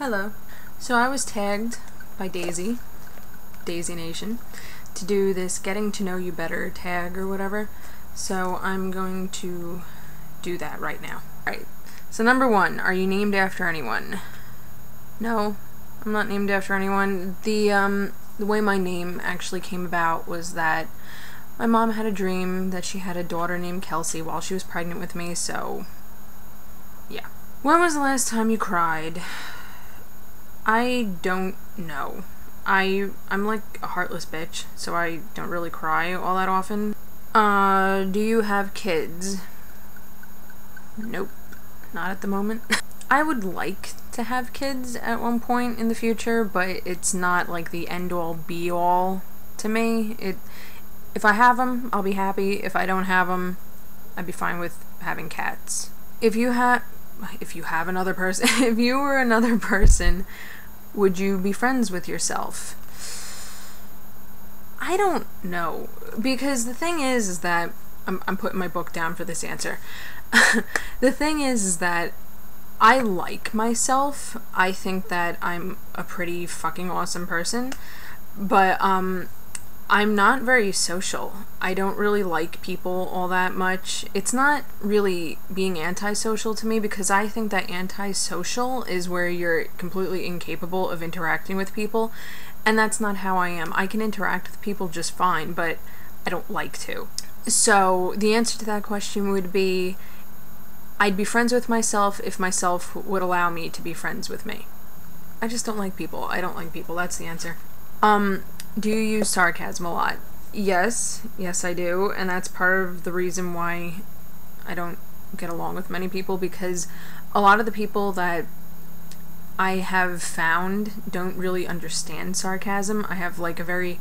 Hello. So I was tagged by Daisy Nation, to do this getting to know you better tag or whatever. So I'm going to do that right now. Alright. So number 1, are you named after anyone? No, I'm not named after anyone. The way my name actually came about was that my mom had a dream that she had a daughter named Kelsey while she was pregnant with me, so yeah. When was the last time you cried? I don't know. I'm like a heartless bitch, so I don't really cry all that often. Do you have kids? Nope, not at the moment. I would like to have kids at one point in the future, but it's not like the end-all be-all to me. If I have them, I'll be happy. If I don't have them, I'd be fine with having cats. If you have another person, if you were another person, would you be friends with yourself? I don't know, because the thing is that I'm putting my book down for this answer. The thing is that I like myself. I think that I'm a pretty fucking awesome person, but I'm not very social. I don't really like people all that much. It's not really being antisocial to me, because I think that antisocial is where you're completely incapable of interacting with people, and that's not how I am. I can interact with people just fine, but I don't like to. So the answer to that question would be, I'd be friends with myself if myself would allow me to be friends with me. I just don't like people. I don't like people. That's the answer. Do you use sarcasm a lot? Yes, I do, and that's part of the reason why I don't get along with many people, because a lot of the people that I have found don't really understand sarcasm. I have like a very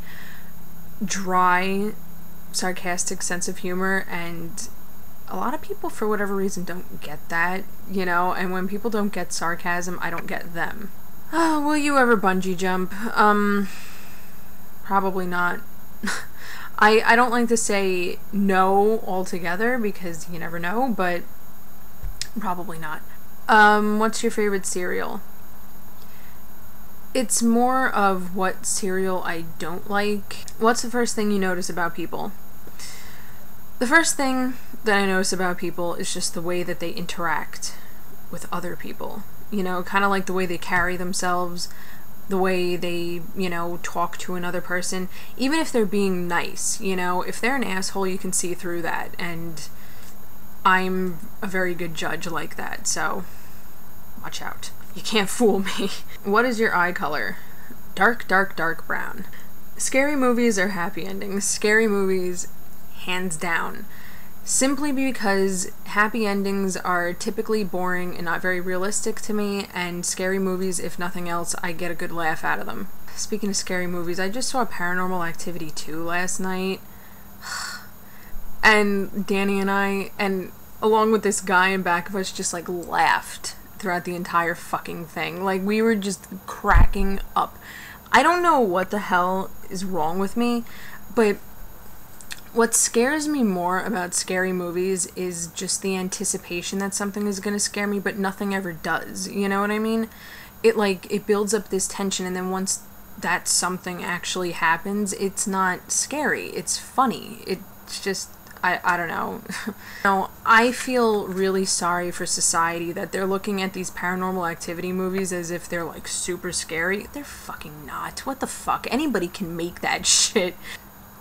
dry, sarcastic sense of humor, and a lot of people, for whatever reason, don't get that, you know, and when people don't get sarcasm, I don't get them. Oh, will you ever bungee jump? Probably not. I don't like to say no altogether, because you never know, but probably not. What's your favorite cereal? It's more of what cereal I don't like. What's the first thing you notice about people? The first thing that I notice about people is just the way that they interact with other people. You know, kind of like the way they carry themselves, the way they, you know, talk to another person, even if they're being nice, you know, if they're an asshole, you can see through that, and I'm a very good judge like that, so watch out. You can't fool me. What is your eye color? Dark, dark, dark brown. Scary movies or happy endings? Scary movies, hands down. Simply because happy endings are typically boring and not very realistic to me, and scary movies, if nothing else, I get a good laugh out of them. Speaking of scary movies, I just saw Paranormal Activity 2 last night, and Danny and I, and along with this guy in back of us, just like laughed throughout the entire fucking thing. Like, we were just cracking up. I don't know what the hell is wrong with me, but what scares me more about scary movies is just the anticipation that something is gonna scare me, but nothing ever does. You know what I mean? It builds up this tension, and then once that something actually happens, it's not scary. It's funny. It's just, I don't know. No, I feel really sorry for society that they're looking at these Paranormal Activity movies as if they're like super scary. They're fucking not. What the fuck? Anybody can make that shit.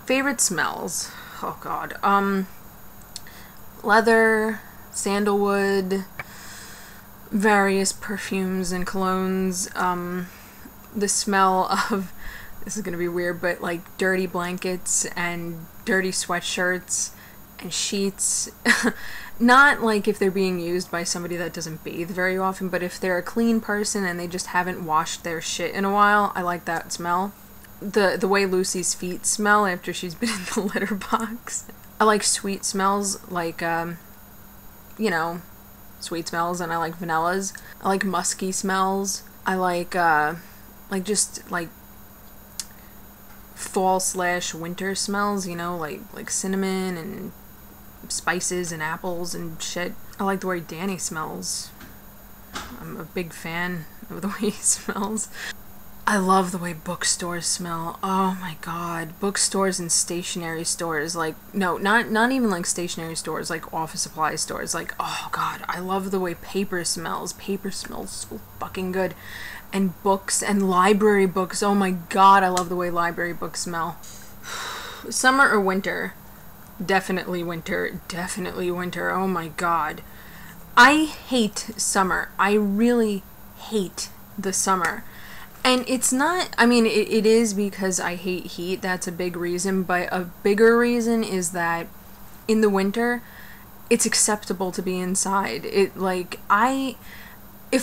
Favorite smells? Oh god. Leather, sandalwood, various perfumes and colognes. The smell of, this is gonna be weird, but like dirty blankets and dirty sweatshirts and sheets. Not like if they're being used by somebody that doesn't bathe very often, but if they're a clean person and they just haven't washed their shit in a while, I like that smell. The way Lucy's feet smell after she's been in the litter box. I like sweet smells, like, you know, sweet smells, and I like vanillas. I like musky smells. I like just, like, fall/winter smells, you know, like cinnamon and spices and apples and shit. I like the way Danny smells. I'm a big fan of the way he smells. I love the way bookstores smell. Oh my god. Bookstores and stationery stores. Like, no, not even like stationery stores, like office supply stores. Like, oh god, I love the way paper smells. Paper smells so fucking good. And books and library books. Oh my god, I love the way library books smell. Summer or winter? Definitely winter. Definitely winter. Oh my god. I hate summer. I really hate the summer. And it's not, I mean, it is because I hate heat, that's a big reason, but a bigger reason is that in the winter, it's acceptable to be inside. If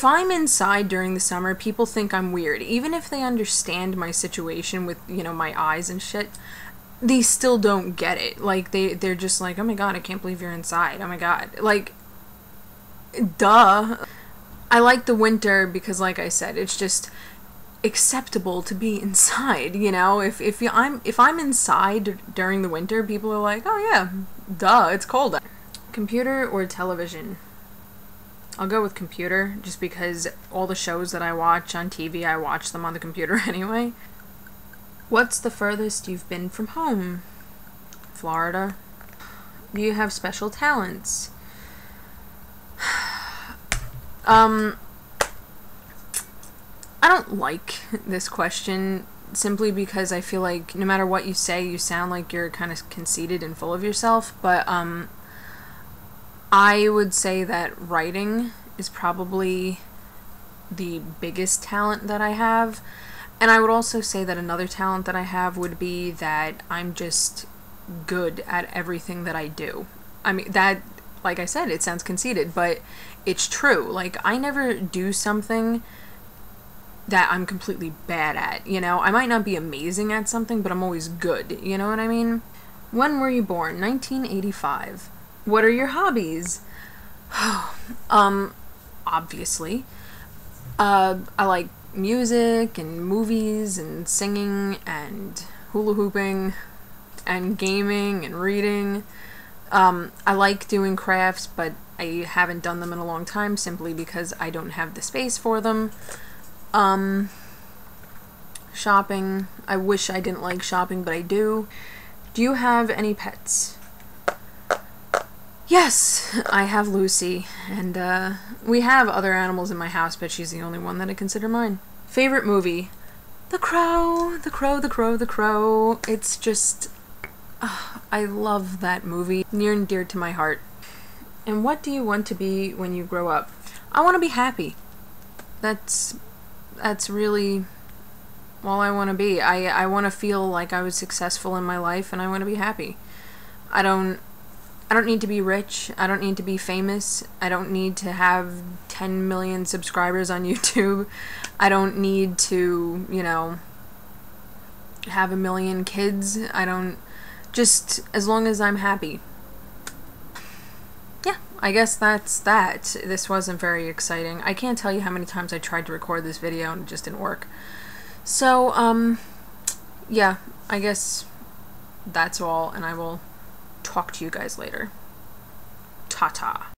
I'm inside during the summer, people think I'm weird. Even if they understand my situation with, you know, my eyes and shit, they still don't get it. Like, they're just like, oh my god, I can't believe you're inside. Oh my god. Like, duh. I like the winter because, like I said, it's just acceptable to be inside, you know? If I'm inside during the winter, people are like, oh yeah, duh, it's cold. Computer or television? I'll go with computer, just because all the shows that I watch on TV, I watch them on the computer anyway. What's the furthest you've been from home? Florida. Do you have special talents? I don't like this question simply because I feel like no matter what you say, you sound like you're kind of conceited and full of yourself, but I would say that writing is probably the biggest talent that I have, and I would also say that another talent that I have would be that I'm just good at everything that I do. I mean, that, like I said, it sounds conceited, but it's true. Like, I never do something that I'm completely bad at, you know? I might not be amazing at something, but I'm always good, you know what I mean? When were you born? 1985. What are your hobbies? Obviously. I like music and movies and singing and hula hooping and gaming and reading. I like doing crafts, but I haven't done them in a long time simply because I don't have the space for them. Shopping. I wish I didn't like shopping, but I do. Do you have any pets? Yes, I have Lucy, and we have other animals in my house, but she's the only one that I consider mine. Favorite movie? The Crow, The Crow, The Crow, The Crow. It's just, I love that movie, near and dear to my heart. And what do you want to be when you grow up? I want to be happy. That's really all I want to be. I want to feel like I was successful in my life, and I want to be happy. I don't need to be rich. I don't need to be famous. I don't need to have 10 million subscribers on YouTube. I don't need to, you know, have 1 million kids. Just as long as I'm happy. Yeah, I guess that's that. This wasn't very exciting. I can't tell you how many times I tried to record this video and it just didn't work. So, yeah, I guess that's all, and I will talk to you guys later. Ta-ta.